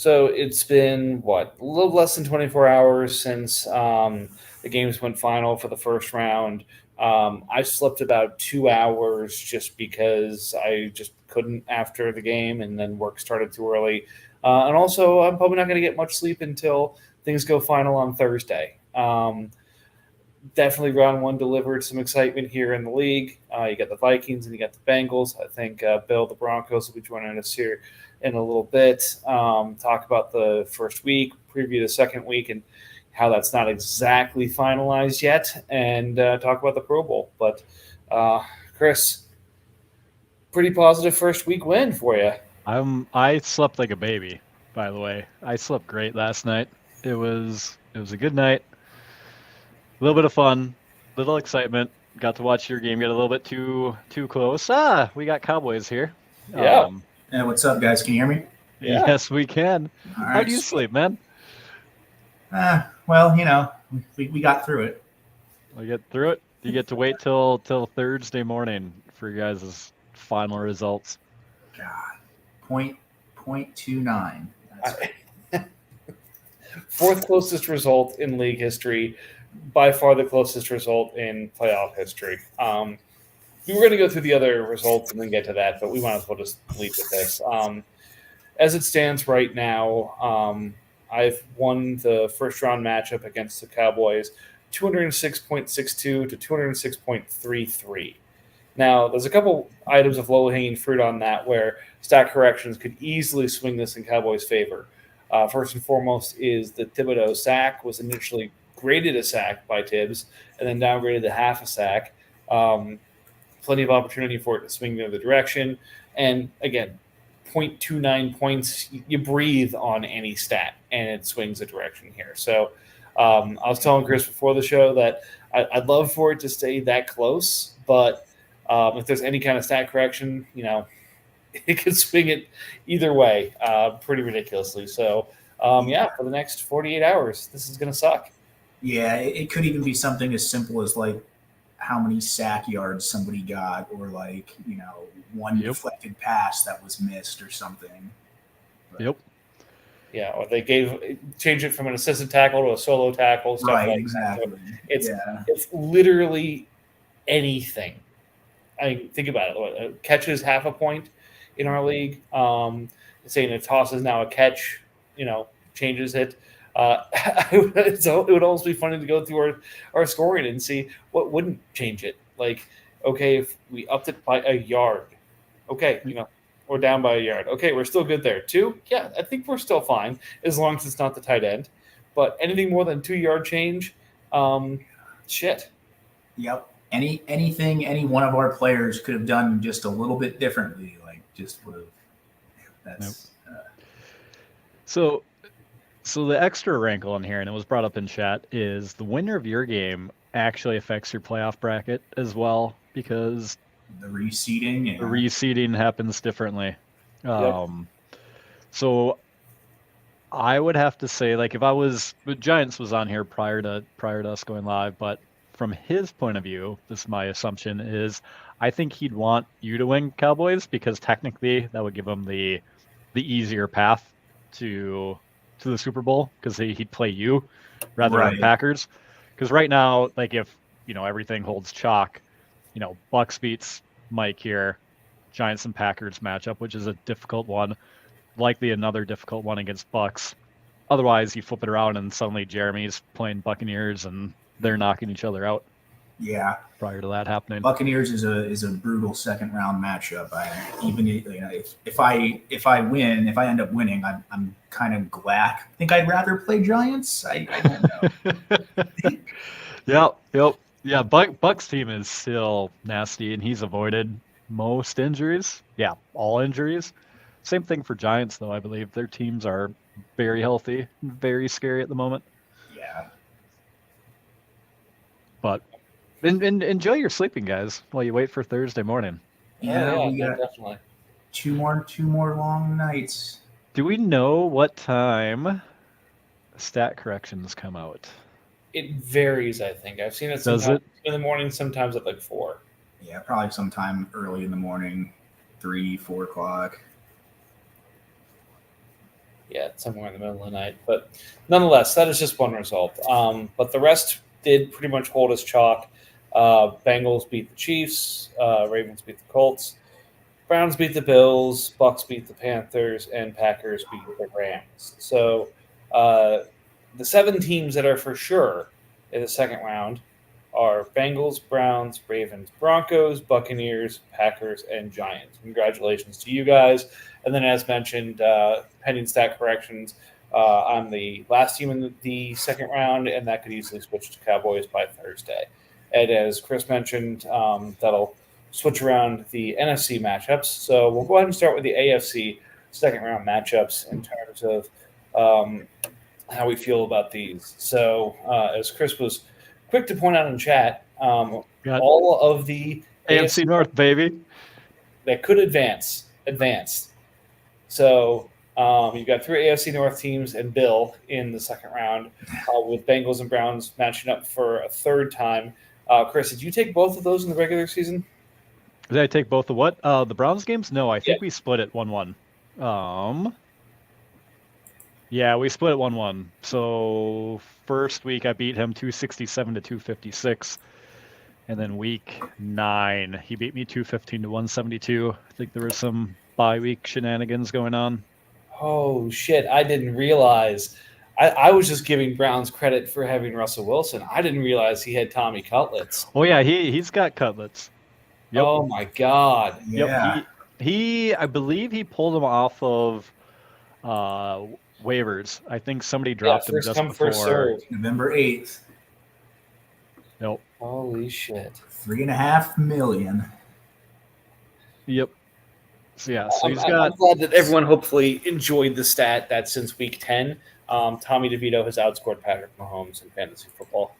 So it's been a little less than 24 hours since the games went final for the first round. I slept about 2 hours just because I just couldn't after the game, and then work started too early. And also, I'm probably not going to get much sleep until things go final on Thursday. Definitely round one delivered some excitement here in the league. You got the Vikings and you got the Bengals. I think Bill, the Broncos, will be joining us here in a little bit. Talk about the first week, preview the second week, and how that's not exactly finalized yet, and talk about the Pro Bowl. But Chris, pretty positive first week win for you. I slept like a baby, by the way. I slept great last night. It was a good night. A little bit of fun, little excitement. Got to watch your game get a little bit too close. We got Cowboys here. Yeah, Um, Hey, what's up, guys? Can you hear me? yeah. yes, we can. All How right, do you sweet. sleep, man? Well, we got through it. We get through it. You get to wait till Thursday morning for your guys' final results. God, point 0.29. That's Fourth closest result in league history, by far the closest result in playoff history. We were going to go through the other results and then get to that, but we might as well just lead with this. As it stands right now, I've won the first round matchup against the Cowboys 206.62 to 206.33. Now, there's a couple items of low hanging fruit on that where stat corrections could easily swing this in Cowboys' favor. First and foremost is the Thibodeau sack was initially graded a sack by Tibbs and then downgraded to half a sack. Plenty of opportunity for it to swing the other direction. And again, 0.29 points, you breathe on any stat and it swings a direction here. So I was telling Chris before the show that I'd love for it to stay that close, but if there's any kind of stat correction, it could swing it either way pretty ridiculously. So, yeah, for the next 48 hours, this is going to suck. Yeah, it could even be something as simple as like how many sack yards somebody got, or like one Yep. deflected pass that was missed or something. But, Yep. Yeah, or they change it from an assisted tackle to a solo tackle, stuff right, like that. exactly. So it's Yeah, it's literally anything. I mean, think about it. Catch is half a point in our league. Saying a toss is now a catch, changes it. So it would almost be funny to go through our scoring and see what wouldn't change it. Like, okay, if we upped it by a yard, okay, we're down by a yard. Okay, we're still good there. Two, yeah, I think we're still fine as long as it's not the tight end. But anything more than 2 yard change, shit. yep. Anything any one of our players could have done just a little bit differently, like just would have. Yep. That's So so the extra wrinkle in here, and it was brought up in chat, is the winner of your game actually affects your playoff bracket as well because the reseeding. the Yeah. reseeding happens differently. Yep. So I would have to say, like, if I was, but Giants was on here prior to us going live, but from his point of view, this is my assumption, is I think he'd want you to win, Cowboys, because technically that would give him the easier path to the Super Bowl, because he'd play you rather than Right. Packers. Because right now, like, if everything holds chalk, Bucks beats Mike here, Giants and Packers matchup, which is a difficult one, likely another difficult one against Bucks. Otherwise, you flip it around and suddenly Jeremy's playing Buccaneers and they're knocking each other out Yeah. prior to that happening. Buccaneers is a brutal second round matchup. Even if I win, if I end up winning, I'm kind of glad. I think I'd rather play Giants. I don't know. Yep. Yeah, Buck's team is still nasty, and he's avoided most injuries. Yeah, all injuries. Same thing for Giants, though, I believe. Their teams are very healthy, very scary at the moment. Yeah. But enjoy your sleeping, guys, while you wait for Thursday morning. Yeah, we no, got definitely. two more long nights. Do we know what time stat corrections come out? It varies, I think. I've seen it Does sometimes it? in the morning, sometimes at like 4. Yeah, probably sometime early in the morning, 3, 4 o'clock. Yeah, somewhere in the middle of the night. But nonetheless, that is just one result. But the rest did pretty much hold us chalk. Bengals beat the Chiefs. Ravens beat the Colts. Browns beat the Bills. Bucks beat the Panthers. And Packers beat the Rams. So the 7 teams that are for sure in the second round are Bengals, Browns, Ravens, Broncos, Buccaneers, Packers, and Giants. Congratulations to you guys. And then, as mentioned, pending stat corrections, I'm the last team in the second round, and that could easily switch to Cowboys by Thursday. And as Chris mentioned, that'll switch around the NFC matchups. So we'll go ahead and start with the AFC second round matchups in terms of how we feel about these. So, as Chris was quick to point out in chat, all of the AFC North, baby, that could advanced. So you've got 3 AFC North teams and Bill in the second round, with Bengals and Browns matching up for a third time. Chris, did you take both of those in the regular season? Did I take both of what? The Browns games? No, I think Yeah. we split it 1-1. Yeah, we split it 1-1. So first week I beat him 267 to 256. And then week 9, he beat me 215 to 172. I think there was some bye week shenanigans going on. Oh, shit. I didn't realize. I was just giving Browns credit for having Russell Wilson. I didn't realize he had Tommy Cutlets. Oh, yeah, he's got cutlets. Yep. Oh, my God. Yeah. Yep. He I believe he pulled him off of waivers. I think somebody dropped him first just come, before. first served. November 8th. Nope. Holy shit. $3.5 million. Yep. So yeah, so I'm glad that everyone hopefully enjoyed the stat that since week 10, Tommy DeVito has outscored Patrick Mahomes in fantasy football.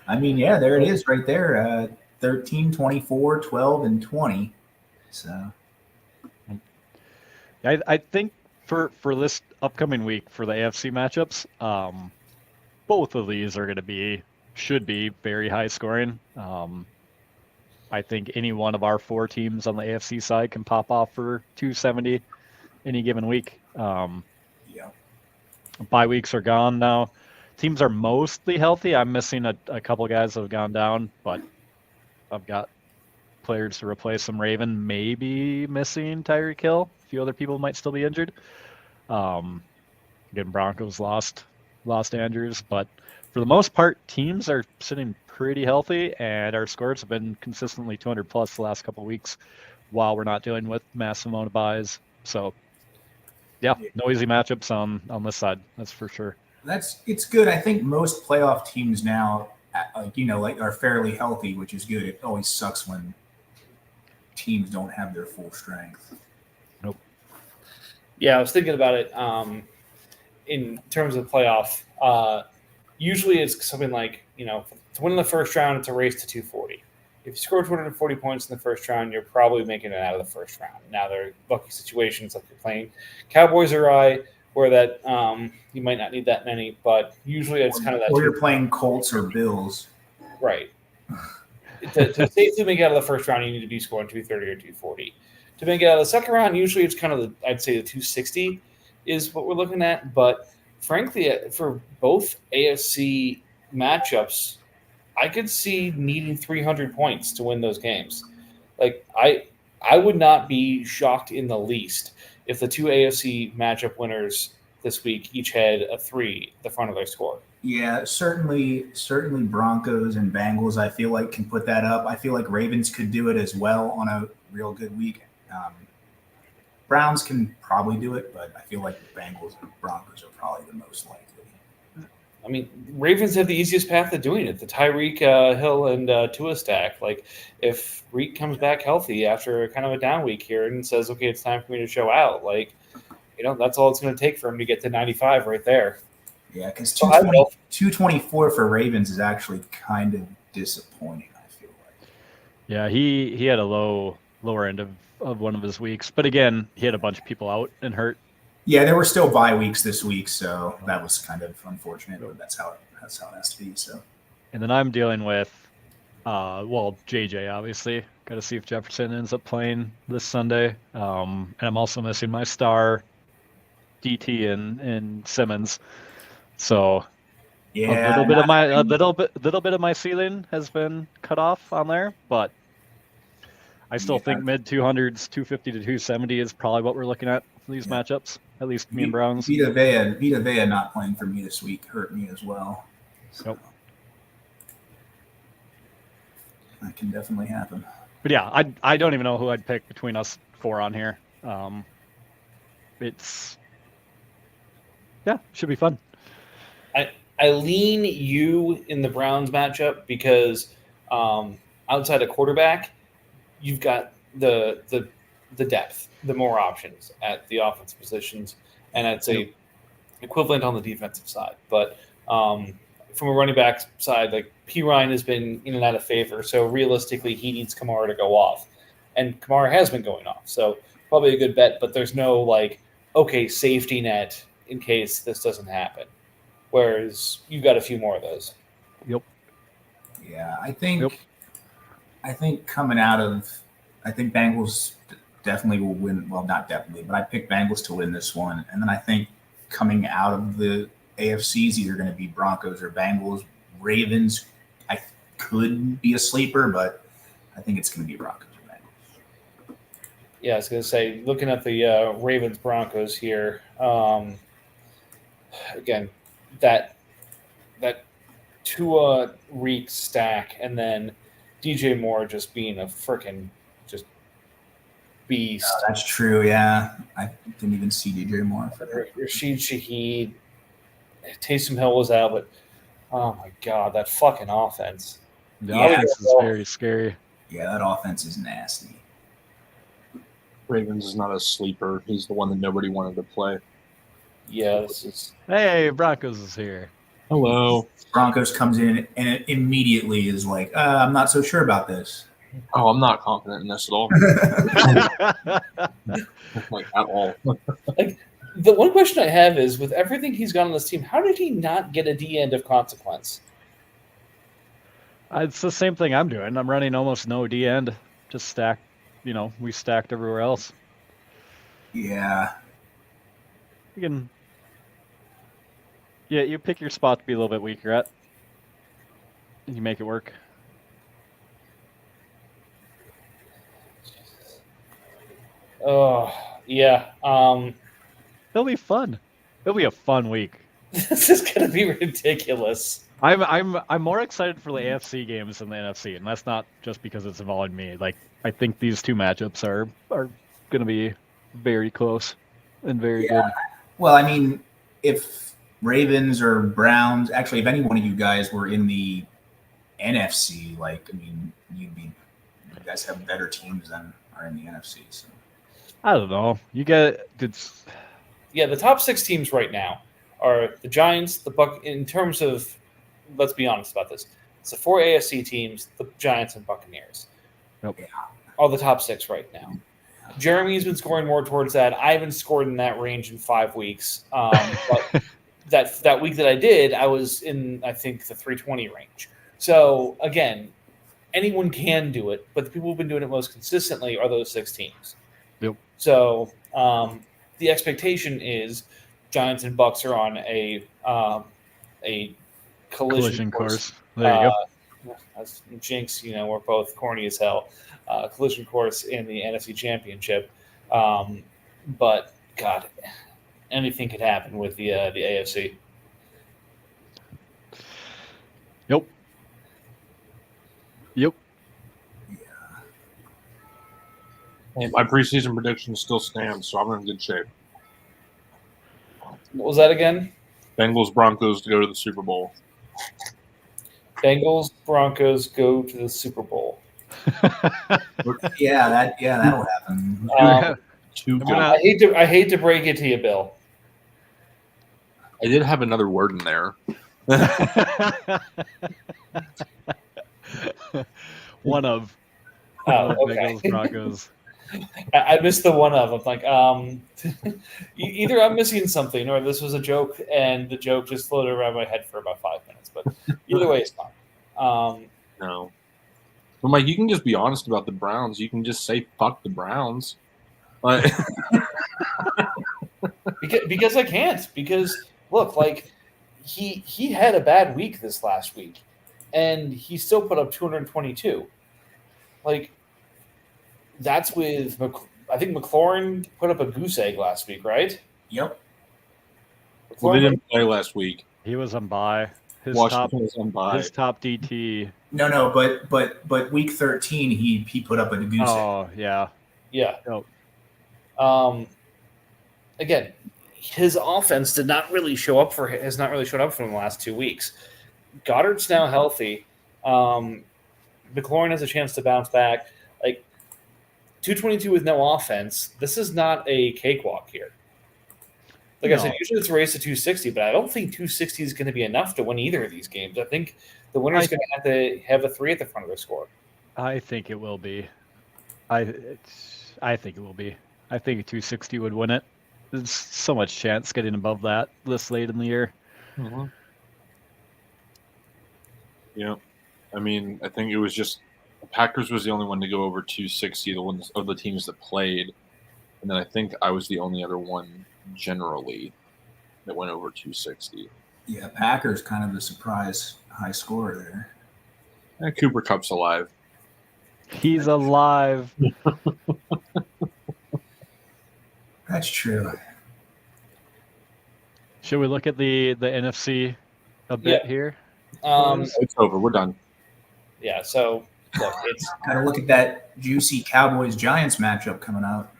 I mean, yeah, there it is right there. 13, 24, 12, and 20. So I think for this upcoming week for the AFC matchups, both of these are should be very high scoring. I think any one of our 4 teams on the AFC side can pop off for 270 any given week. yeah. Bye weeks are gone now. Teams are mostly healthy. I'm missing a couple guys that have gone down, but I've got players to replace them. Raven maybe missing Tyreek Hill. A few other people might still be injured. Again, Broncos lost Andrews, but for the most part, teams are sitting pretty healthy, and our scores have been consistently 200 plus the last couple of weeks while we're not dealing with massive amount of buys. So, yeah, no easy matchups on this side. That's for sure. It's good. I think most playoff teams now, are fairly healthy, which is good. It always sucks when teams don't have their full strength. Nope. Yeah, I was thinking about it in terms of playoff. Usually it's something like, to win in the first round, it's a race to 240. If you score 240 points in the first round, you're probably making it out of the first round. Now, there are lucky situations like you're playing Cowboys or I, where that you might not need that many, but usually it's kind of that. Or you're playing Colts or Bills. Right. to safely make it out of the first round, you need to be scoring 230 or 240. To make it out of the second round, usually it's kind of I'd say the 260 is what we're looking at. But frankly, for both AFC matchups, I could see needing 300 points to win those games. Like I would not be shocked in the least if the 2 AFC matchup winners this week each had a 3 at the front of their score. Yeah, certainly Broncos and Bengals, I feel like, can put that up. I feel like Ravens could do it as well on a real good week. Browns can probably do it, but I feel like Bengals and Broncos are probably the most likely. I mean, Ravens have the easiest path to doing it. The Tyreek Hill and Tua stack. Like, if Reek comes back healthy after kind of a down week here and says, okay, it's time for me to show out, that's all it's going to take for him to get to 95 right there. Yeah, because 224 for Ravens is actually kind of disappointing, I feel like. Yeah, he had a lower end of one of his weeks. But again, he had a bunch of people out and hurt. Yeah, there were still bye weeks this week, so that was kind of unfortunate, but that's how it has to be. So, and then I'm dealing with, JJ obviously. Got to see if Jefferson ends up playing this Sunday. And I'm also missing my star DT and Simmons. So Yeah, a little bit of my ceiling has been cut off on there, but I still think mid 200s, 250 to 270 is probably what we're looking at for these matchups. At least me and Browns. Vita Vea not playing for me this week hurt me as well. So Nope. that can definitely happen. But yeah, I don't even know who I'd pick between us four on here. Should be fun. I lean you in the Browns matchup because outside of quarterback, you've got the depth, the more options at the offensive positions, and I'd say equivalent on the defensive side. But from a running back side, like P. Ryan has been in and out of favor, so realistically, he needs Kamara to go off, and Kamara has been going off, so probably a good bet. But there's no safety net in case this doesn't happen. Whereas you've got a few more of those. Yep. Yeah, I think coming out of, I think Bengals definitely will win. Well, not definitely, but I picked Bengals to win this one. And then I think coming out of the AFC is either going to be Broncos or Bengals. Ravens, I could be a sleeper, but I think it's going to be Broncos or Bengals. Yeah, I was going to say, looking at the Ravens Broncos here, again, that Tua Reek stack, and then DJ Moore just being a freaking just beast. Oh, that's true. Yeah, I didn't even see DJ Moore for that. Rashid Shaheed, Taysom Hill was out, but oh my god, that fucking offense! The offense is very scary. Yeah, that offense is nasty. Ravens is not a sleeper. He's the one that nobody wanted to play. Yeah, this is. Hey, Broncos is here. Hello. Broncos comes in and it immediately is like, I'm not so sure about this. Oh, I'm not confident in this at all. Like at all. Like the one question I have is, with everything he's got on this team, how did he not get a D end of consequence? It's the same thing I'm doing. I'm running almost no D end, just stacked. We stacked everywhere else. Yeah. You can. Yeah, you pick your spot to be a little bit weaker at. You make it work. Oh yeah. It'll be fun. It'll be a fun week. This is gonna be ridiculous. I'm more excited for the AFC games than the NFC, and that's not just because it's involving me. Like, I think these two matchups are going to be very close and very good. Well, I mean, if Ravens or Browns, actually, if any one of you guys were in the NFC, you guys have better teams than are in the NFC. So I don't know. You get it's. Yeah, the top 6 teams right now are the Giants, the Buck. In terms of, let's be honest about this, it's the 4 AFC teams, the Giants and Buccaneers. Nope. Are the top 6 right now. Jeremy's been scoring more towards that. I haven't scored in that range in 5 weeks. But that week that I did, I was in, I think, the 320 range. So, again, anyone can do it, but the people who've been doing it most consistently are those 6 teams. Yep. So, the expectation is Giants and Bucks are on a collision course. There you go. As Jinx, we're both corny as hell. Collision course in the NFC Championship, but God, anything could happen with the AFC. Yep. And my preseason prediction still stands, so I'm in good shape. What was that again? Bengals Broncos to go to the Super Bowl. Bengals Broncos go to the Super Bowl. that'll happen. I hate to break it to you, Bill. I did have another word in there. One of. Okay. Bengals Broncos. I missed the one of. I'm like, either I'm missing something, or this was a joke, and the joke just floated around my head for about 5 minutes. But either way, it's fine. No. But Mike, you can just be honest about the Browns. You can just say "fuck the Browns." But because I can't. Because look, like he had a bad week this last week, and he still put up 222. Like that's with I think McLaurin put up a goose egg last week, right? Yep. Well, they McLaurin, didn't play last week. He was on bye. Washington was on bye. His top DT. No, but week 13 he put up a goose egg. Oh yeah. yeah. Oh, Again, his offense did not really show up for has not really showed up for him the last 2 weeks. Goddard's now healthy. McLaurin has a chance to bounce back. Like 222 with no offense. This is not a cakewalk here. Like I No. said, usually it's a race to 260, but I don't think 260 is going to be enough to win either of these games. I think the winner's going to have a 3 at the front of their score. I think it will be. I think it will be. I think a 260 would win it. There's so much chance getting above that this late in the year. Mm-hmm. Yeah, I mean, I think it was just the Packers was the only one to go over 260. The ones of the teams that played, and then I think I was the only other one generally that went over 260. Yeah, Packers kind of the surprise high score there. And Cooper Kupp's alive. He's alive. That's true. Should we look at the NFC a bit Yeah. here? It's over. We're done. Yeah, so look, it's Gotta look at that juicy Cowboys Giants matchup coming out.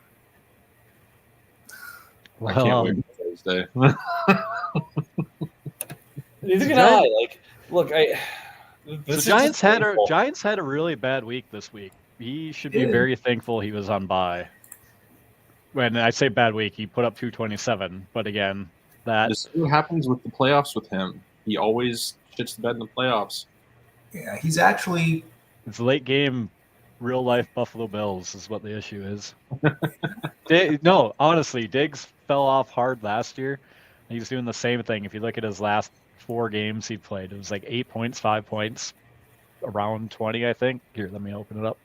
I can't wait for Thursday. neither can I. Like, look, The Giants had a really bad week this week. He should be very thankful he was on bye. When I say bad week, he put up 227. But again, This is what happens with the playoffs with him. He always shits the bed in the playoffs. Yeah, he's actually it's late game, real life Buffalo Bills is what the issue is. No, honestly, Diggs fell off hard last year. He was doing the same thing. If you look at his last 4 games he played, it was like 8 points, 5 points, around 20, I think. Here, let me open it up.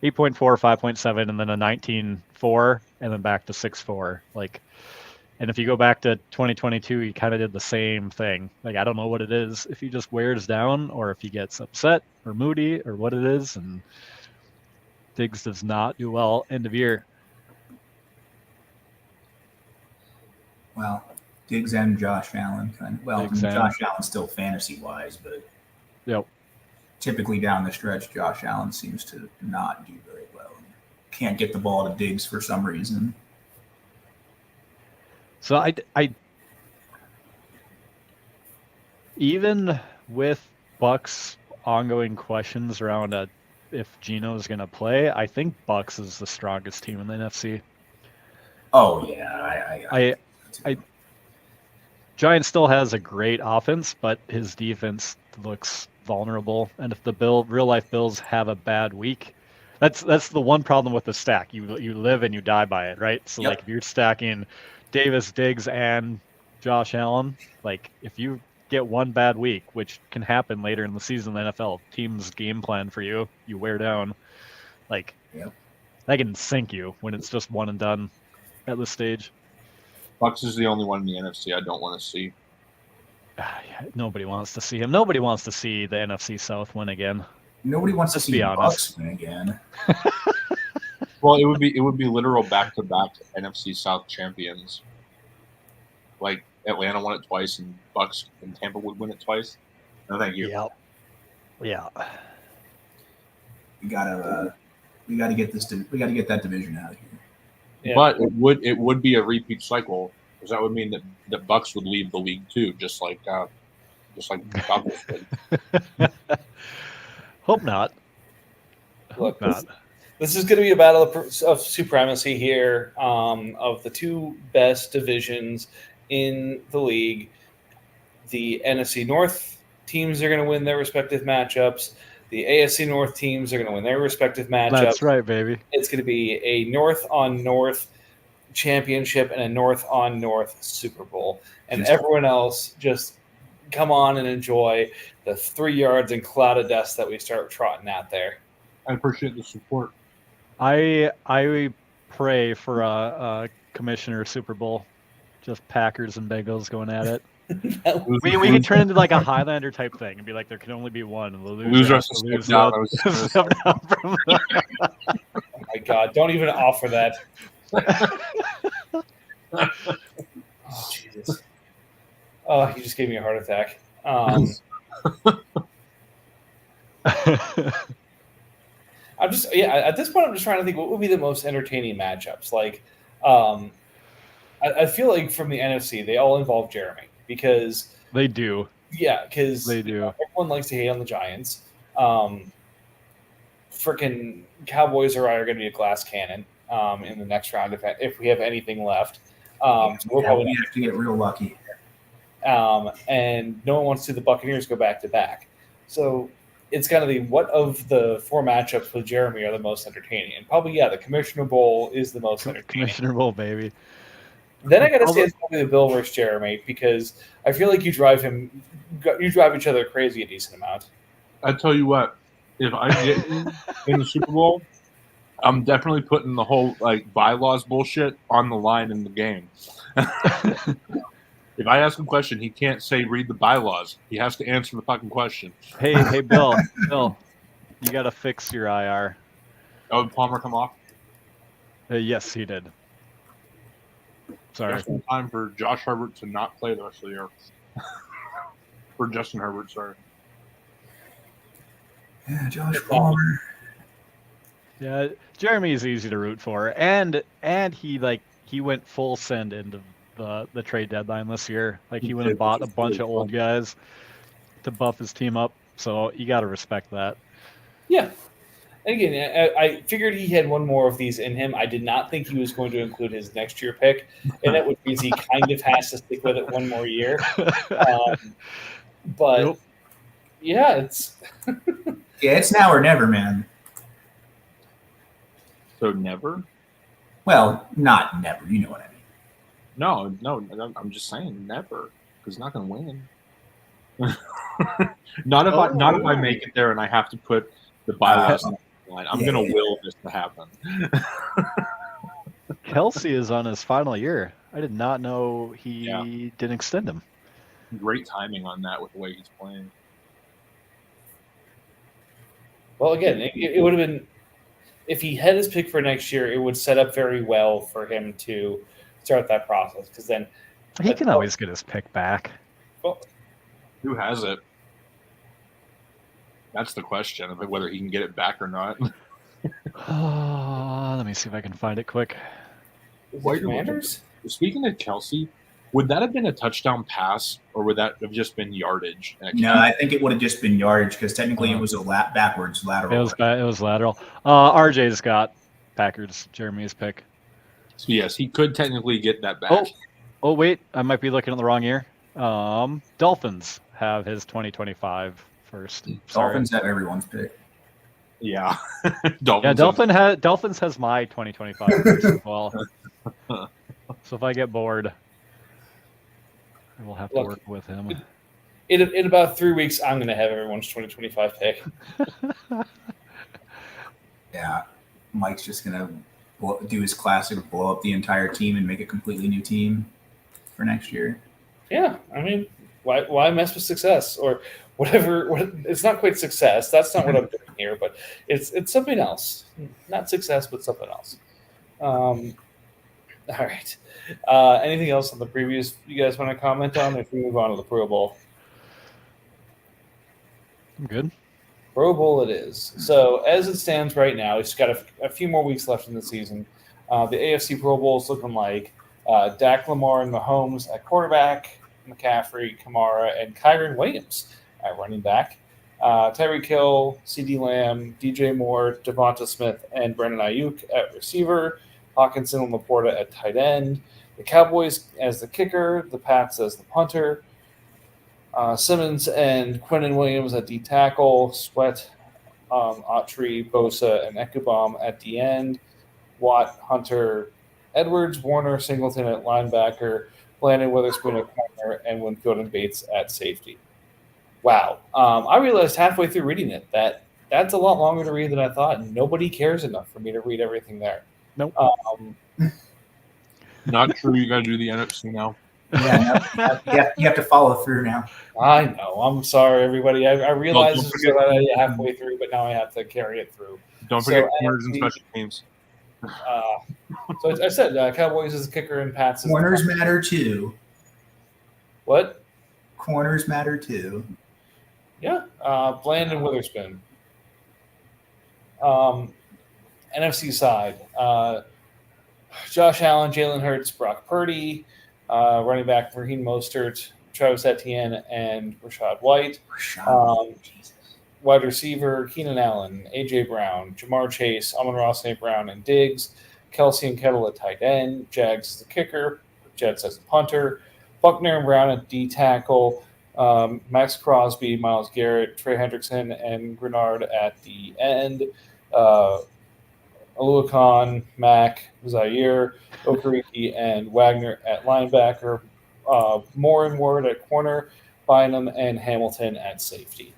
8.4, 5.7, and then a 19.4, and then back to 6.4. Like, and if you go back to 2022, he kind of did the same thing. Like, I don't know what it is, if he just wears down or if he gets upset or moody or what it is. And Diggs does not do well end of year. well, Diggs and Josh Allen. Josh Allen still fantasy wise, but Yep. typically down the stretch, Josh Allen seems to not do very well. Can't get the ball to Diggs for some reason. So I even with Bucks ongoing questions around if Geno's going to play, I think Bucks is the strongest team in the NFC. Oh yeah, Giants still has a great offense, but his defense looks vulnerable. And if the real life Bills have a bad week, that's the one problem with the stack. You live and you die by it, right? So like if you're stacking Davis, Diggs, and Josh Allen, like if you get one bad week, which can happen later in the season in the NFL, teams game plan for you, you wear down, like that can sink you when it's just one and done at this stage. Bucks is the only one in the NFC I don't want to see. Nobody wants to see him. Nobody wants to see the NFC South win again. Nobody wants to Let's see be the honest. Bucks win again. Well, it would be literal back-to-back NFC South champions. Like Atlanta won it twice, and Bucks and Tampa would win it twice. No, thank you. Yeah. We gotta get that division out of here. Yeah. But it would be a repeat cycle, because that would mean that the Bucks would leave the league too, just like Cowboys did. Hope not. Look, Not. this is going to be a battle of supremacy here, of the two best divisions in the league. The NFC North teams are going to win their respective matchups. The AFC North teams are going to win their respective matchups. That's right, baby. It's going to be a North-on-North championship and a North-on-North Super Bowl. And everyone else just come on and enjoy the 3 yards and cloud of dust that we start trotting out there. I appreciate the support. I pray for a commissioner Super Bowl Just Packers and Bengals going at it. That was- We could turn into like a Highlander type thing and be like, there can only be one. And the loser has to lose down. I was just gonna step down from oh my God! Don't even offer that. Oh Jesus! Oh, you just gave me a heart attack. I'm just at this point I'm just trying to think what would be the most entertaining matchups. Like, I feel like from the NFC they all involve Jeremy because they do. Yeah, because they do. Everyone likes to hate on the Giants. Freaking Cowboys or I are going to be a glass cannon in the next round if we have anything left. So we'll probably have to get real lucky. And no one wants to see the Buccaneers go back to back. So it's kind of what of the 4 matchups with Jeremy are the most entertaining? And probably, the Commissioner Bowl is the most entertaining. Commissioner Bowl, baby. Then I got to say it's probably the Bill versus Jeremy because I feel like you drive each other crazy a decent amount. I tell you what, if I get in the Super Bowl, I'm definitely putting the whole bylaws bullshit on the line in the game. If I ask him a question, he can't say read the bylaws. He has to answer the fucking question. Hey, Bill, you got to fix your IR. Oh, did Palmer come off? Yes, he did. Sorry. Just in time for Josh Herbert to not play the rest of the year. For Justin Herbert, sorry. Yeah, Josh Palmer. Yeah, Jeremy is easy to root for, and he went full send into the trade deadline this year. Like he went and bought a bunch of old guys to buff his team up. So you got to respect that. Yeah. And again, I figured he had one more of these in him. I did not think he was going to include his next year pick, and that would mean he kind of has to stick with it one more year. But Nope. Yeah, it's it's now or never, man. So never? Well, not never. You know what I mean. No, I'm just saying never, because he's not going to win. Not if I make it there and I have to put the bylaws on the line. I'm going to will this to happen. Kelsey is on his final year. I did not know he didn't extend him. Great timing on that with the way he's playing. Well, again, it would have been if he had his pick for next year, it would set up very well for him to start that process. Because then he can always get his pick back. Well, who has it? That's the question of whether he can get it back or not. Let me see if I can find it quick. Commanders? Speaking of Kelsey, would that have been a touchdown pass, or would that have just been yardage? No, I think it would have just been yardage because technically it was a backwards lateral. It was lateral. RJ's got Packers, Jeremy's pick. So yes, he could technically get that back. Oh, wait, I might be looking at the wrong year. Dolphins have his 2025 first. Dolphins have everyone's pick. Yeah. Dolphins has my 2025 first as well. So if I get bored, I will have to work with him. In about 3 weeks, I'm going to have everyone's 2025 pick. Yeah. Mike's just going to do his classic blow up the entire team and make a completely new team for next year. Yeah. I mean, why mess with success or whatever? It's not quite success. That's not what I'm doing here, but it's something else. Not success, but something else. All right. Anything else on the previews you guys want to comment on if we move on to the Pro Bowl? I'm good. Pro Bowl it is. So as it stands right now, it's got a few more weeks left in the season. The AFC Pro Bowl is looking like Dak, Lamar, and Mahomes at quarterback, McCaffrey, Kamara, and Kyren Williams at running back. Tyreek Hill, CeeDee Lamb, DJ Moore, Devonta Smith, and Brandon Ayuk at receiver. Hawkinson and Laporta at tight end. The Cowboys as the kicker. The Pats as the punter. Simmons and Quinnen Williams at D tackle. Sweat, Autry, Bosa, and Ekubom at the end. Watt, Hunter, Edwards, Warner, Singleton at linebacker. Landon Witherspoon at corner, and Winfield and Bates at safety. Wow. I realized halfway through reading it that's a lot longer to read than I thought, and nobody cares enough for me to read everything there. Nope. Not true. You got to do the NFC now. Yeah, you have to follow through now. I know. I'm sorry, everybody. I realized don't this was forget- already halfway through, but now I have to carry it through. Don't So, forget corners and NFC special teams. So I said Cowboys is the kicker and Pats is Corners the matter too. what? Corners matter too. Yeah, Bland and Witherspoon. NFC side, Josh Allen, Jalen Hurts, Brock Purdy, running back Raheem Mostert, Travis Etienne, and Rashad White. Jesus. Wide receiver, Keenan Allen, A.J. Brown, Jamar Chase, Amon-Ra St. Brown, and Diggs. Kelsey and Kettle at tight end. Jags as the kicker. Jets as the punter. Buckner and Brown at D tackle. Max Crosby, Myles Garrett, Trey Hendrickson, and Grenard at the end. Aluakon, Mack, Zaire, Okereke, and Wagner at linebacker. Moore and Ward at corner. Bynum and Hamilton at safety.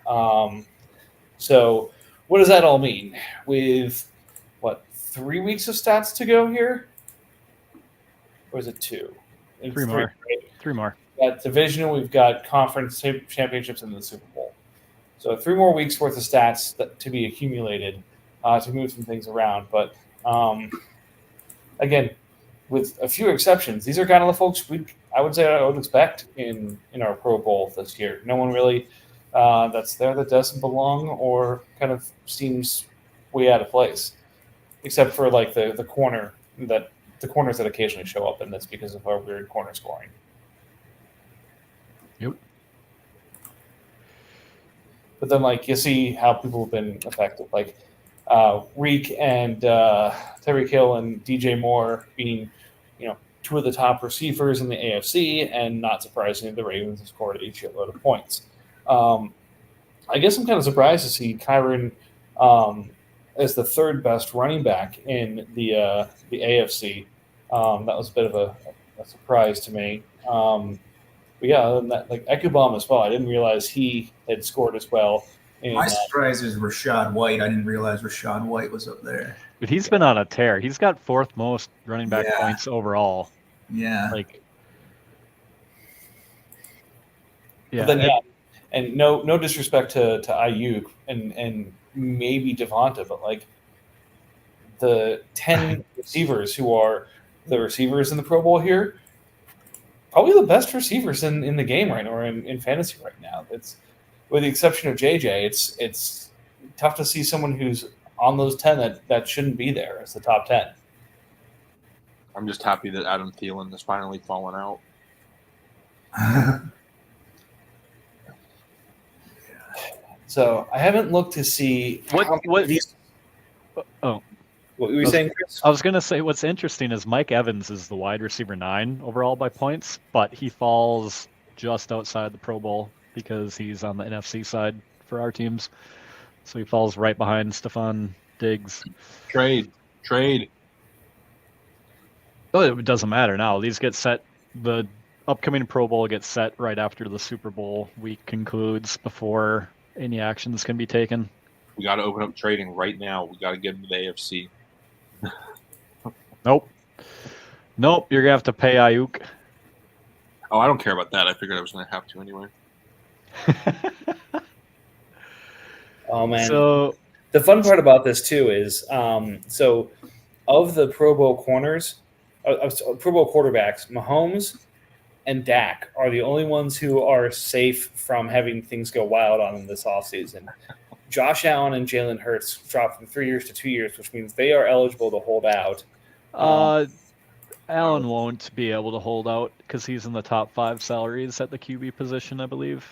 So what does that all mean? With, 3 weeks of stats to go here? Or is it 2? It's 3 more. right? 3 more. We've got divisional, we've got conference championships, and the Super Bowl. So 3 more weeks worth of stats to be accumulated to move some things around. But again, with a few exceptions, these are kind of the folks I would say I would expect in our Pro Bowl this year. No one really that's there that doesn't belong or kind of seems way out of place, except for like the corners that occasionally show up, and that's because of our weird corner scoring. Yep. But then, like, you see how people have been affected, like Reek and Tyreek Hill and DJ Moore being, 2 of the top receivers in the AFC, and not surprisingly, the Ravens have scored a shitload of points. I guess I'm kind of surprised to see Kyron as the 3rd best running back in the AFC. That was a bit of a surprise to me. But yeah, other than that, like Ekubom as well. I didn't realize he had scored as well. My surprise is Rashad White. I didn't realize Rashad White was up there. But he's been on a tear. He's got 4th most running back points overall. Yeah. But then, and no disrespect to Ayuk and maybe Devonta, but like the 10 receivers who are the receivers in the Pro Bowl here, probably the best receivers in the game right now, or in fantasy right now. It's, with the exception of JJ, it's tough to see someone who's on those 10 that shouldn't be there as the top 10. I'm just happy that Adam Thielen has finally fallen out. So I haven't looked to see what these. Oh, what were you saying, Chris? I was going to say what's interesting is Mike Evans is the wide receiver 9 overall by points, but he falls just outside the Pro Bowl because he's on the NFC side for our teams. So he falls right behind Stephon Diggs. Trade. Oh, it doesn't matter now. These get set. The upcoming Pro Bowl gets set right after the Super Bowl week concludes, before any actions can be taken. We got to open up trading right now. We got to get into the AFC. Nope. You're going to have to pay Ayuk. Oh, I don't care about that. I figured I was going to have to anyway. Oh man! So the fun part about this too is, so of the Pro Bowl corners, Pro Bowl quarterbacks, Mahomes and Dak are the only ones who are safe from having things go wild on them this offseason. Josh Allen and Jalen Hurts dropped from 3 years to 2 years, which means they are eligible to hold out. Allen won't be able to hold out because he's in the top 5 salaries at the QB position, I believe.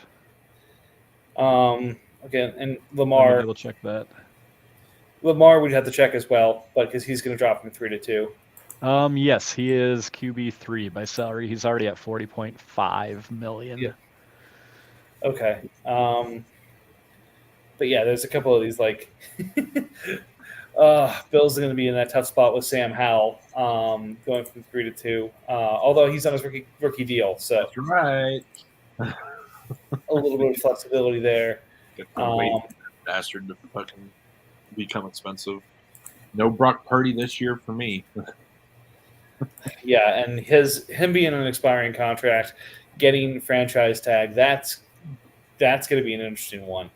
Again, and Lamar. We'll check that. Lamar would have to check as well, but because he's going to drop from 3 to 2. Yes, he is QB3 by salary. He's already at $40.5 million. Yeah. Okay. But yeah, there's a couple of these like Bill's going to be in that tough spot with Sam Howell, going from 3 to 2. Although he's on his rookie deal, so That's right. a little bit of flexibility there. Wait, bastard to fucking become expensive. No Brock Purdy this year for me. Yeah, and him being an expiring contract, getting franchise tag, that's going to be an interesting one.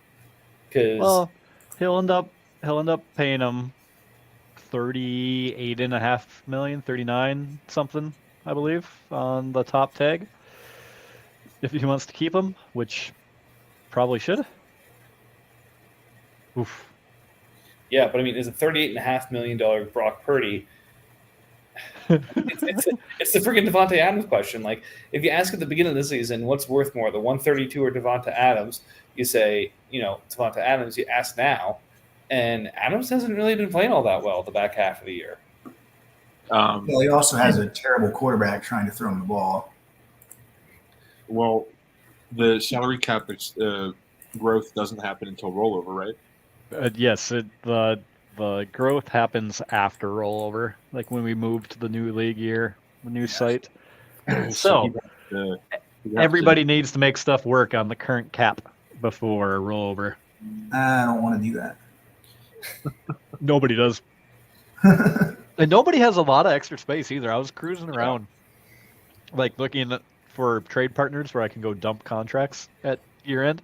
Because Well, he'll end up paying him 38.5 million, 39 something, I believe, on the top tag. If he wants to keep him, which probably should. Oof. yeah, but I mean, is a $38.5 million Brock Purdy? It's the freaking Devontae Adams question. Like, if you ask at the beginning of the season, what's worth more, the 132 or Devontae Adams? You say, Devontae Adams. You ask now, and Adams hasn't really been playing all that well the back half of the year. Well, he also has a terrible quarterback trying to throw him the ball. Well, the salary cap growth doesn't happen until rollover, right? Yes, the growth happens after rollover, like when we move to the new league year, the new site. So everybody needs to make stuff work on the current cap before rollover. I don't want to do that. Nobody does. And nobody has a lot of extra space either. I was cruising around, like looking for trade partners where I can go dump contracts at year end.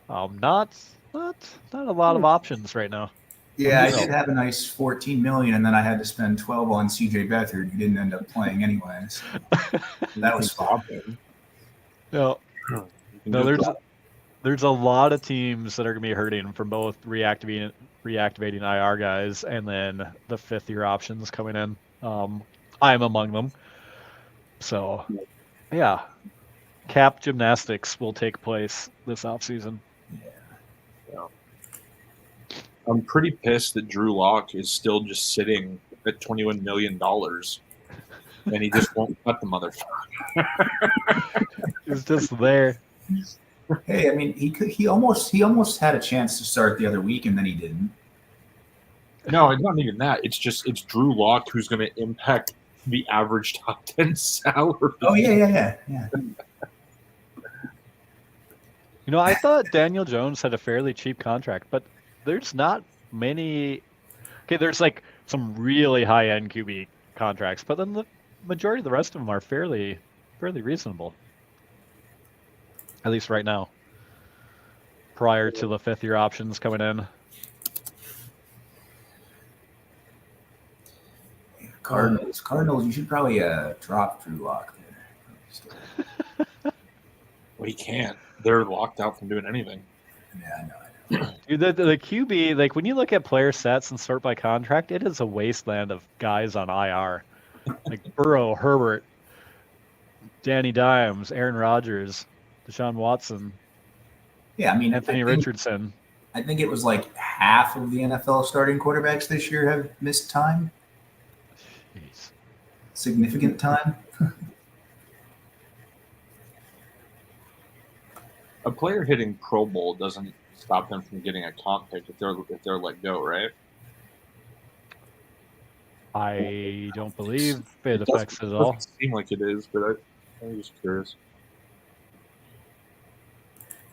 Not a lot of options right now. Yeah, I did have a nice $14 million, and then I had to spend $12 on CJ Beathard, who didn't end up playing anyways. That was fun. No, there's a lot of teams that are going to be hurting from both reactivating IR guys and then the fifth-year options coming in. I'm among them. So, yeah, cap gymnastics will take place this offseason. Yeah. I'm pretty pissed that Drew Lock is still just sitting at $21 million, and he just won't cut the motherfucker. He's just there. Hey, I mean, he almost had a chance to start the other week, and then he didn't. No, it's not even that. It's Drew Lock who's going to impact the average top 10 salary. Oh yeah. I thought Daniel Jones had a fairly cheap contract, but there's not many. Okay, there's like some really high-end QB contracts, but then the majority of the rest of them are fairly reasonable. At least right now. Prior to the fifth-year options coming in. Cardinals, you should probably drop Drew Lock there. Well, he can't. They're locked out from doing anything. Yeah, I know. Dude, the QB, like when you look at player sets and sort by contract, it is a wasteland of guys on IR. Like Burrow, Herbert, Danny Dimes, Aaron Rodgers, Deshaun Watson. Yeah, I mean Anthony Richardson. I think it was like half of the NFL starting quarterbacks this year have missed time. Jeez. Significant time. A player hitting Pro Bowl doesn't stop them from getting a comp pick if they're let go, right? I don't believe it affects it at all. It doesn't seem like it is, but I'm just curious.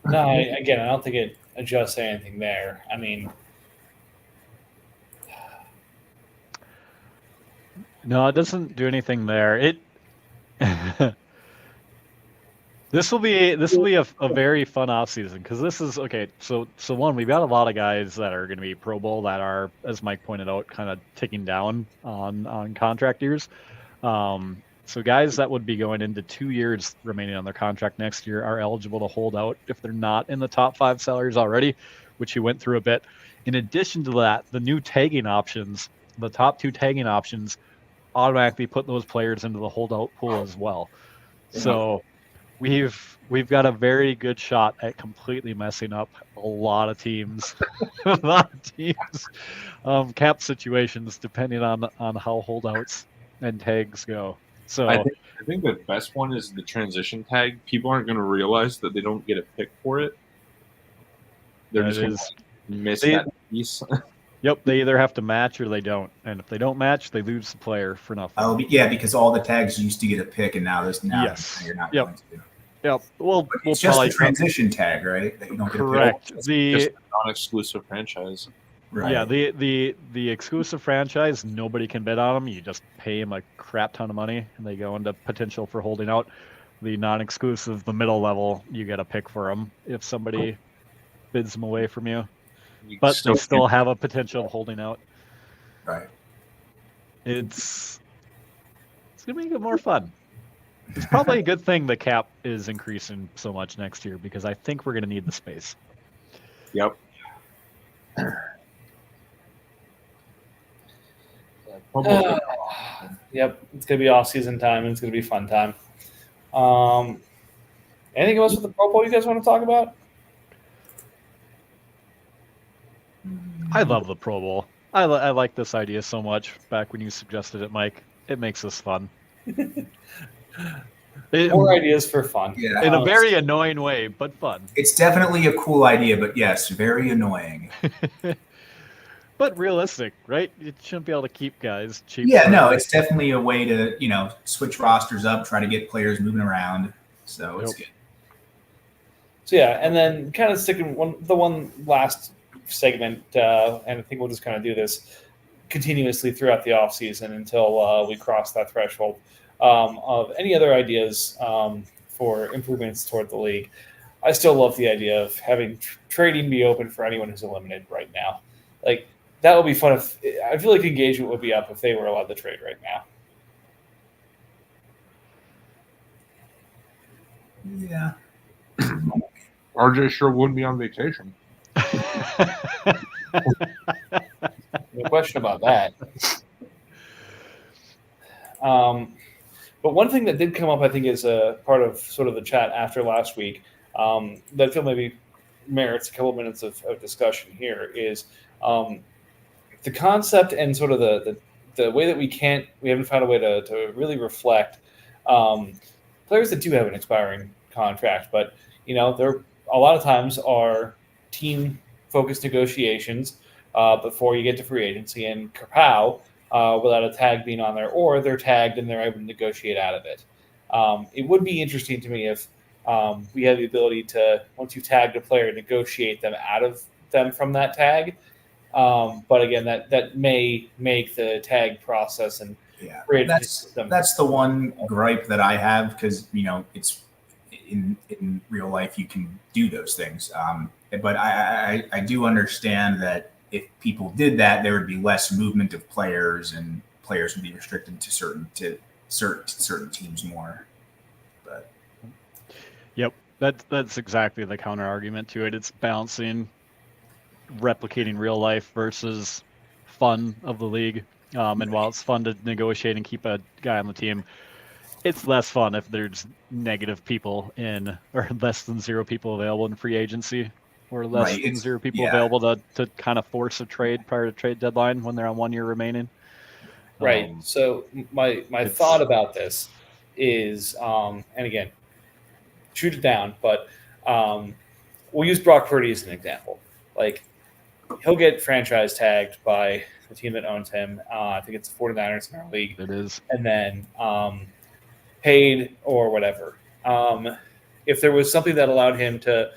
No, I don't think it adjusts anything there. I mean, no, it doesn't do anything there. It This will be a very fun offseason because this is okay. So one, we've got a lot of guys that are going to be Pro Bowl that are, as Mike pointed out, kind of ticking down on contract years. So guys that would be going into 2 years remaining on their contract next year are eligible to hold out if they're not in the top 5 salaries already, which you went through a bit. In addition to that, the new tagging options, the top 2 tagging options, automatically put those players into the holdout pool as well. Yeah. So we've got a very good shot at completely messing up a lot of teams, cap situations, depending on how holdouts and tags go. So I think the best one is the transition tag. People aren't going to realize that they don't get a pick for it. They're just going to miss that piece. Yep, they either have to match or they don't, and if they don't match, they lose the player for nothing. Because all the tags used to get a pick, and now yes. You're not going to. Yep. We'll just a transition tag, right? That you don't get correct. a pick. Just a non-exclusive franchise. Right. Yeah, the exclusive franchise, nobody can bid on them. You just pay them a crap ton of money, and they go into potential for holding out. The non-exclusive, the middle level, you get a pick for them if somebody bids them away from you. You But they still can't- have a potential of holding out. Right. It's gonna make it more fun. It's probably a good thing the cap is increasing so much next year because I think we're gonna need the space. Yep. Yep, it's gonna be off season time and it's gonna be fun time. Anything else with the Pro Bowl you guys want to talk about? I love the Pro Bowl. I like this idea so much. Back when you suggested it, Mike, it makes this fun. More ideas for fun. Yeah. In a very annoying way, but fun. It's definitely a cool idea, but yes, very annoying. But realistic, right? It shouldn't be able to keep guys cheap. Yeah, no, it's definitely a way to, switch rosters up, try to get players moving around. So it's good. So yeah, and then kind of sticking the one last segment, and I think we'll just kind of do this continuously throughout the off season until we cross that threshold of any other ideas for improvements toward the league. I still love the idea of having trading be open for anyone who's eliminated right now. Like that would be fun. I feel like engagement would be up if they were allowed to trade right now. Yeah. RJ sure wouldn't be on vacation. No question about that. But one thing that did come up, I think, is a part of sort of the chat after last week that I feel maybe merits a couple of minutes of discussion here is the concept and sort of the way that we haven't found a way to really reflect players that do have an expiring contract, but there a lot of times are team-focused negotiations before you get to free agency, and Kapow, without a tag being on there, or they're tagged and they're able to negotiate out of it. It would be interesting to me if we had the ability to, once you've tagged a player, negotiate them out of them from that tag. But again, that may make the tag process and that's the one gripe that I have because it's in real life you can do those things. But I do understand that if people did that, there would be less movement of players, and players would be restricted to certain teams more. But yep, that's exactly the counter argument to it. It's balancing, replicating real life versus fun of the league. And while it's fun to negotiate and keep a guy on the team, it's less fun if there's negative people or less than 0 people available in free agency. Or less than 0 people available to kind of force a trade prior to trade deadline when they're on 1 year remaining. Right. So my thought about this is, and again, shoot it down, but we'll use Brock Purdy as an example. Like he'll get franchise tagged by the team that owns him. I think it's the 49ers in our league. It is. And then paid or whatever. If there was something that allowed him to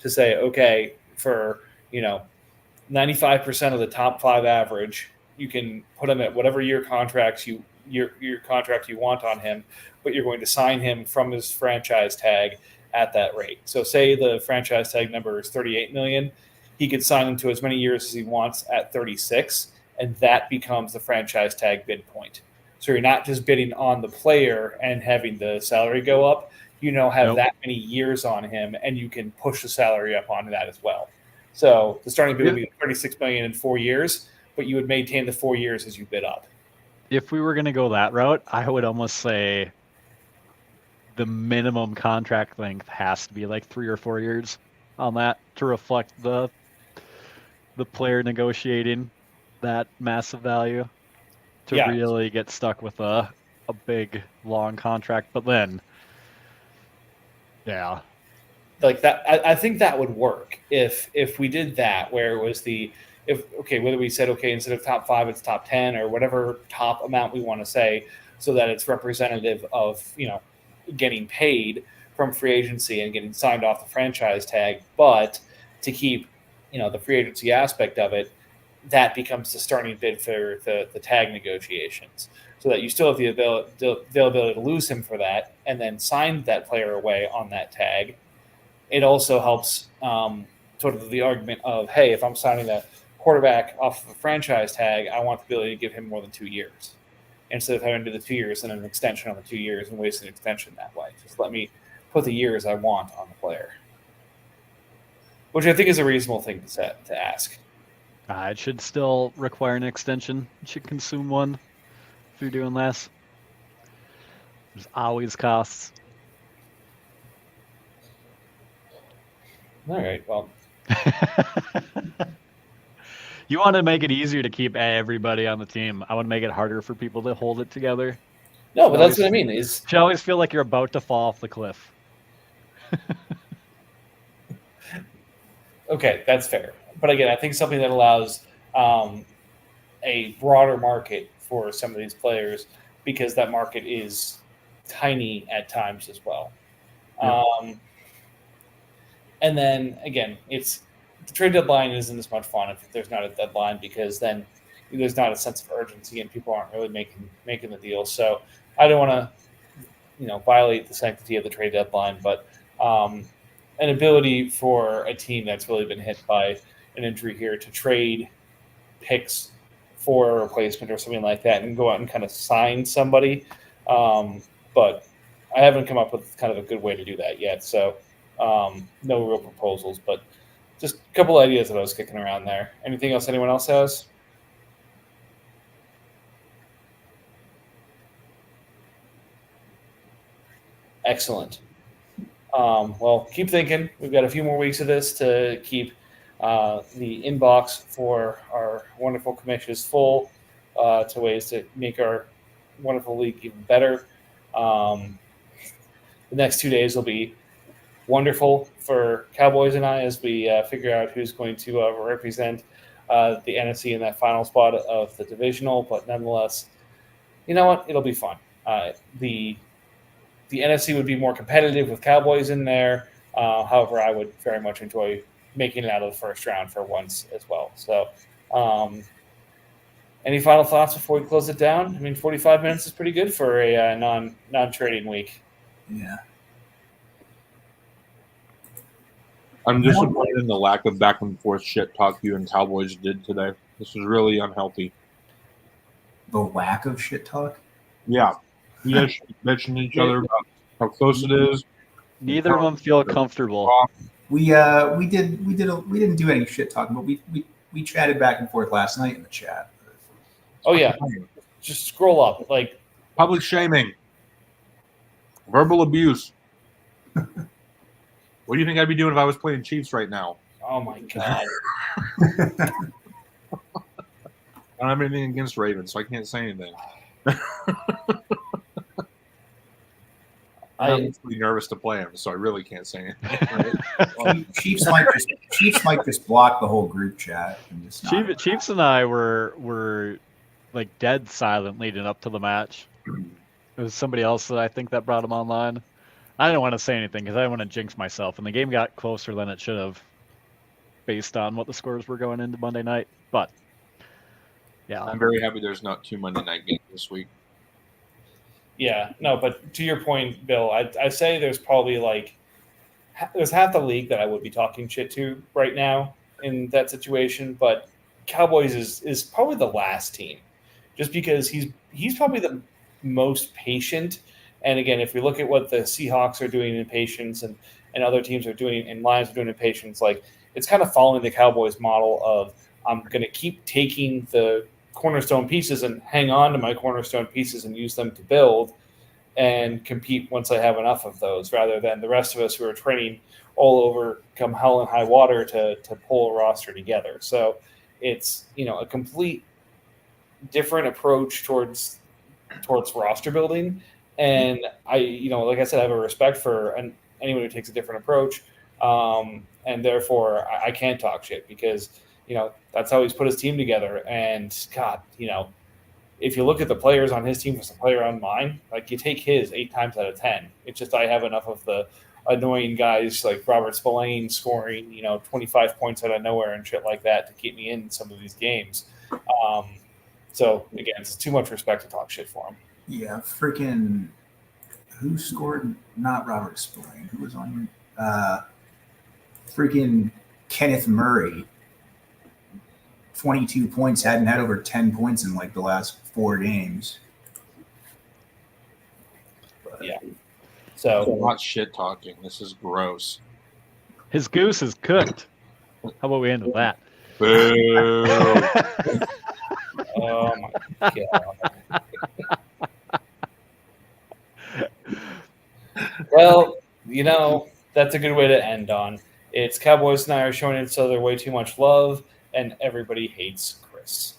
say, okay, for 95% of the top 5 average, you can put him at whatever year contract you want on him, but you're going to sign him from his franchise tag at that rate. So say the franchise tag number is $38 million, he could sign him to as many years as he wants at 36, and that becomes the franchise tag bid point. So you're not just bidding on the player and having the salary go up. Have that many years on him, and you can push the salary up onto that as well. So the starting bid would be $36 million in 4 years, but you would maintain the 4 years as you bid up. If we were going to go that route, I would almost say the minimum contract length has to be like 3 or 4 years on that to reflect the player negotiating that massive value to really get stuck with a big long contract. But then like that, I think that would work if we did that, where it was whether we said, okay, instead of top 5, it's top 10 or whatever top amount we want to say, so that it's representative of, getting paid from free agency and getting signed off the franchise tag. But to keep, the free agency aspect of it, that becomes the starting bid for the tag negotiations, so that you still have the availability to lose him for that and then sign that player away on that tag. It also helps sort of the argument of, hey, if I'm signing a quarterback off of a franchise tag, I want the ability to give him more than 2 years instead of having to do the 2 years and an extension on the 2 years and waste an extension that way. Just let me put the years I want on the player, which I think is a reasonable thing to ask. It should still require an extension. It should consume one if you're doing less. There's always costs. All right, well. You want to make it easier to keep everybody on the team. I want to make it harder for people to hold it together. No, but that's what I mean. You should always feel like you're about to fall off the cliff. Okay, that's fair. But again, I think something that allows a broader market for some of these players, because that market is tiny at times as well. Yeah. And then again, the trade deadline isn't as much fun if there's not a deadline, because then there's not a sense of urgency and people aren't really making the deal. So I don't want to, violate the sanctity of the trade deadline, but an ability for a team that's really been hit by an injury here to trade picks for a replacement or something like that and go out and kind of sign somebody. But I haven't come up with kind of a good way to do that yet. So no real proposals, but just a couple ideas that I was kicking around there. Anything else anyone else has? Excellent. Well, keep thinking. We've got a few more weeks of this to keep the inbox for our wonderful commissions full, to ways to make our wonderful league even better. The next 2 days will be wonderful for Cowboys and I as we figure out who's going to represent the NFC in that final spot of the divisional. But nonetheless, you know what? It'll be fun. The NFC would be more competitive with Cowboys in there. However, I would very much enjoy making it out of the first round for once as well. So any final thoughts before we close it down? I mean, 45 minutes is pretty good for a non-trading week. Yeah. I'm disappointed in the lack of back and forth shit talk you and Cowboys did today. This was really unhealthy. The lack of shit talk? Yeah. You guys should mention each other about how close it is. Neither of them feel comfortable. We didn't do any shit talking, but we chatted back and forth last night in the chat. Oh yeah, just scroll up, like public shaming, verbal abuse. What do you think I'd be doing if I was playing Chiefs right now? Oh my god. I don't have anything against Ravens, so I can't say anything. I'm really nervous to play him, so I really can't say anything. Well, Chiefs might just block the whole group chat. And just Chiefs and I were like dead silent leading up to the match. It was somebody else that I think that brought him online. I didn't want to say anything because I didn't want to jinx myself, and the game got closer than it should have, based on what the scores were going into Monday night. But yeah, I'm very happy there's not 2 Monday night games this week. Yeah, no, but to your point, Bill, I say there's probably there's half the league that I would be talking shit to right now in that situation, but Cowboys is probably the last team, just because he's probably the most patient. And again, if we look at what the Seahawks are doing in patience and other teams are doing and Lions are doing in patience, it's kind of following the Cowboys model of I'm going to keep taking the cornerstone pieces and hang on to my cornerstone pieces and use them to build and compete once I have enough of those, rather than the rest of us who are training all over come hell and high water to pull a roster together. So it's, a complete different approach towards roster building. And I, like I said, I have a respect for anyone who takes a different approach. And therefore I can't talk shit because, that's how he's put his team together. And God, if you look at the players on his team versus the player on mine, you take his 8 times out of 10. It's just I have enough of the annoying guys like Robert Spillane scoring, 25 points out of nowhere and shit like that to keep me in some of these games. So again, it's too much respect to talk shit for him. Yeah, freaking. Who scored? Not Robert Spillane. Who was on? Freaking Kenneth Murray. 22 points. Hadn't had over 10 points in like the last 4 games. But, Yeah. So I'm not shit talking. This is gross. His goose is cooked. How about we end with that? Boo. oh my god. Well, that's a good way to end on. It's Cowboys and I are showing each other way too much love, and everybody hates Chris.